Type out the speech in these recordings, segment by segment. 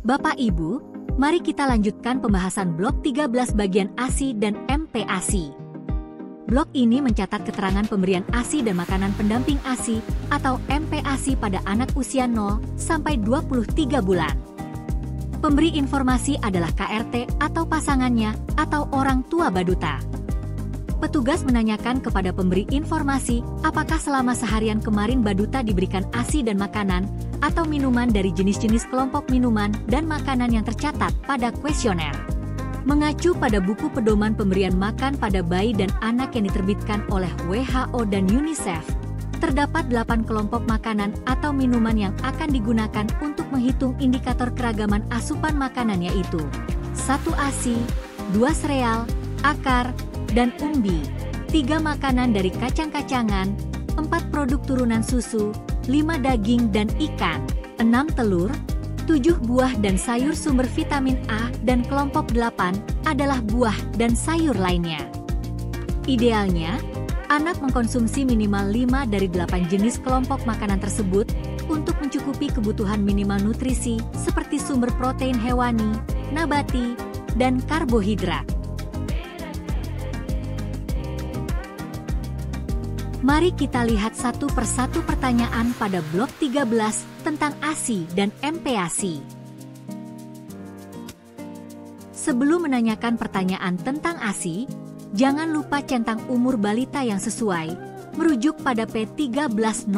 Bapak Ibu, mari kita lanjutkan pembahasan blok 13 bagian ASI dan MPASI. Blok ini mencatat keterangan pemberian ASI dan makanan pendamping ASI atau MPASI pada anak usia 0 sampai 23 bulan. Pemberi informasi adalah KRT atau pasangannya atau orang tua baduta. Petugas menanyakan kepada pemberi informasi apakah selama seharian kemarin baduta diberikan ASI dan makanan atau minuman dari jenis-jenis kelompok minuman dan makanan yang tercatat pada kuesioner. Mengacu pada buku pedoman pemberian makan pada bayi dan anak yang diterbitkan oleh WHO dan UNICEF, terdapat 8 kelompok makanan atau minuman yang akan digunakan untuk menghitung indikator keragaman asupan makanan, yaitu 1 ASI, 2 sereal, akar, dan umbi, 3 makanan dari kacang-kacangan, 4 produk turunan susu, 5 daging dan ikan, 6 telur, 7 buah dan sayur sumber vitamin A, dan kelompok 8 adalah buah dan sayur lainnya. Idealnya, anak mengkonsumsi minimal 5 dari 8 jenis kelompok makanan tersebut untuk mencukupi kebutuhan minimal nutrisi seperti sumber protein hewani, nabati, dan karbohidrat. Mari kita lihat satu persatu pertanyaan pada blok 13 tentang ASI dan MPASI. Sebelum menanyakan pertanyaan tentang ASI, jangan lupa centang umur balita yang sesuai, merujuk pada P1301.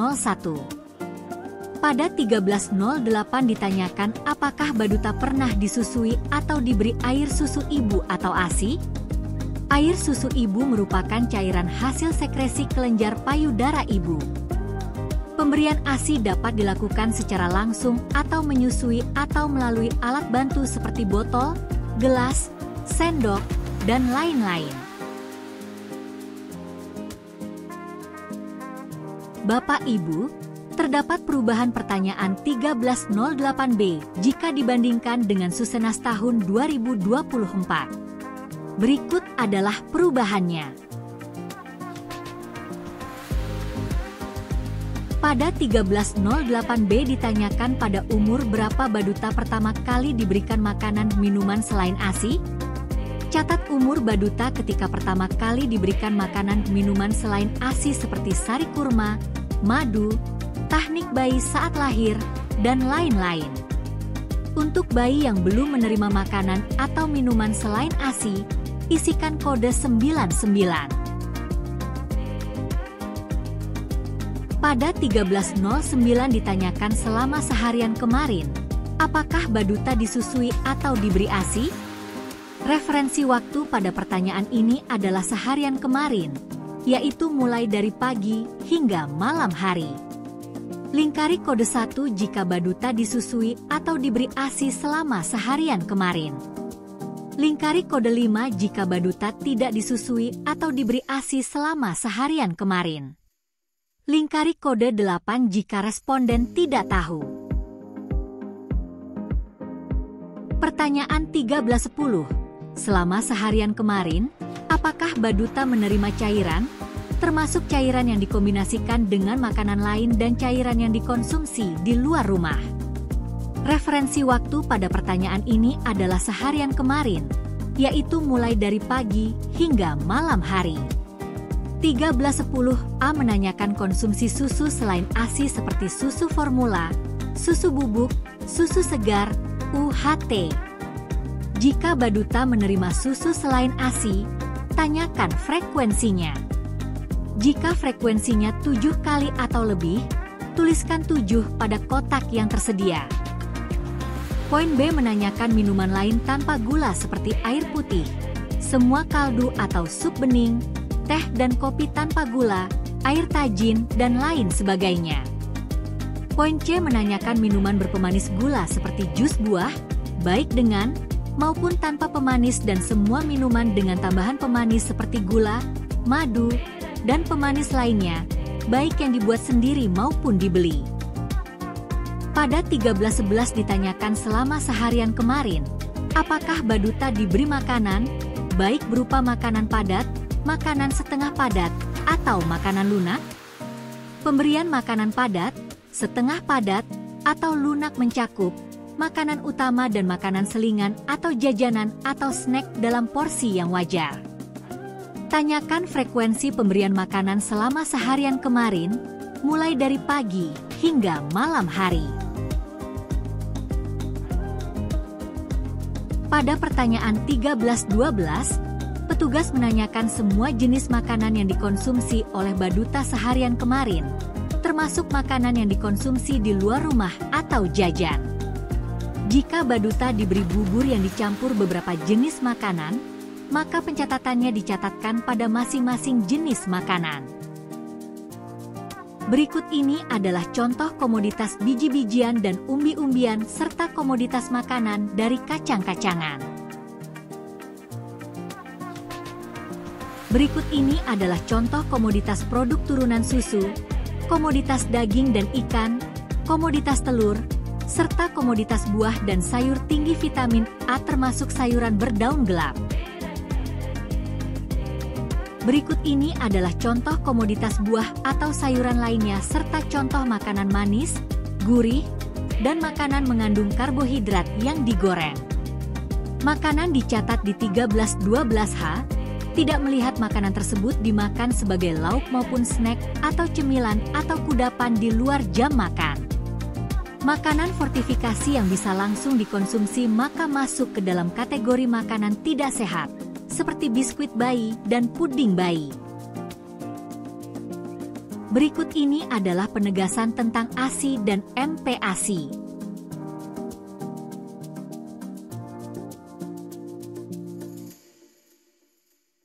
Pada 1308 ditanyakan apakah baduta pernah disusui atau diberi air susu ibu atau ASI? Air susu ibu merupakan cairan hasil sekresi kelenjar payudara ibu. Pemberian ASI dapat dilakukan secara langsung atau menyusui atau melalui alat bantu seperti botol, gelas, sendok, dan lain-lain. Bapak Ibu, terdapat perubahan pertanyaan 1308B jika dibandingkan dengan Susenas tahun 2024. Berikut adalah perubahannya. Pada 1308B ditanyakan pada umur berapa baduta pertama kali diberikan makanan minuman selain ASI? Catat umur baduta ketika pertama kali diberikan makanan minuman selain ASI seperti sari kurma, madu, tahnik bayi saat lahir, dan lain-lain. Untuk bayi yang belum menerima makanan atau minuman selain ASI, isikan kode 99. Pada 1309 ditanyakan selama seharian kemarin, apakah baduta disusui atau diberi ASI? Referensi waktu pada pertanyaan ini adalah seharian kemarin, yaitu mulai dari pagi hingga malam hari. Lingkari kode 1 jika baduta disusui atau diberi ASI selama seharian kemarin. Lingkari kode 5 jika baduta tidak disusui atau diberi ASI selama seharian kemarin. Lingkari kode 8 jika responden tidak tahu. Pertanyaan 1310. Selama seharian kemarin, apakah baduta menerima cairan, termasuk cairan yang dikombinasikan dengan makanan lain dan cairan yang dikonsumsi di luar rumah? Referensi waktu pada pertanyaan ini adalah seharian kemarin, yaitu mulai dari pagi hingga malam hari. 1310A menanyakan konsumsi susu selain ASI seperti susu formula, susu bubuk, susu segar, UHT. Jika baduta menerima susu selain ASI, tanyakan frekuensinya. Jika frekuensinya 7 kali atau lebih, tuliskan 7 pada kotak yang tersedia. Poin B menanyakan minuman lain tanpa gula seperti air putih, semua kaldu atau sup bening, teh dan kopi tanpa gula, air tajin, dan lain sebagainya. Poin C menanyakan minuman berpemanis gula seperti jus buah, baik dengan maupun tanpa pemanis, dan semua minuman dengan tambahan pemanis seperti gula, madu, dan pemanis lainnya, baik yang dibuat sendiri maupun dibeli. Pada 1311 ditanyakan selama seharian kemarin, apakah baduta diberi makanan, baik berupa makanan padat, makanan setengah padat, atau makanan lunak? Pemberian makanan padat, setengah padat, atau lunak mencakup makanan utama dan makanan selingan atau jajanan atau snack dalam porsi yang wajar. Tanyakan frekuensi pemberian makanan selama seharian kemarin, mulai dari pagi hingga malam hari. Pada pertanyaan 13-12, petugas menanyakan semua jenis makanan yang dikonsumsi oleh Baduta seharian kemarin, termasuk makanan yang dikonsumsi di luar rumah atau jajan. Jika Baduta diberi bubur yang dicampur beberapa jenis makanan, maka pencatatannya dicatatkan pada masing-masing jenis makanan. Berikut ini adalah contoh komoditas biji-bijian dan umbi-umbian serta komoditas makanan dari kacang-kacangan. Berikut ini adalah contoh komoditas produk turunan susu, komoditas daging dan ikan, komoditas telur, serta komoditas buah dan sayur tinggi vitamin A termasuk sayuran berdaun gelap. Berikut ini adalah contoh komoditas buah atau sayuran lainnya serta contoh makanan manis, gurih, dan makanan mengandung karbohidrat yang digoreng. Makanan dicatat di 13-12H, tidak melihat makanan tersebut dimakan sebagai lauk maupun snack atau cemilan atau kudapan di luar jam makan. Makanan fortifikasi yang bisa langsung dikonsumsi maka masuk ke dalam kategori makanan tidak sehat, seperti biskuit bayi dan puding bayi. Berikut ini adalah penegasan tentang ASI dan MPASI.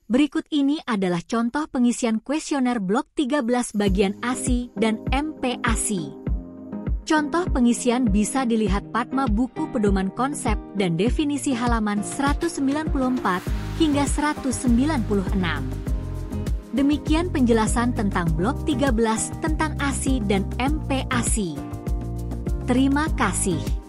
Berikut ini adalah contoh pengisian kuesioner blok 13 bagian ASI dan MPASI. Contoh pengisian bisa dilihat Padma buku pedoman konsep dan definisi halaman 194 hingga 196. Demikian penjelasan tentang blok 13 tentang ASI dan MPASI. Terima kasih.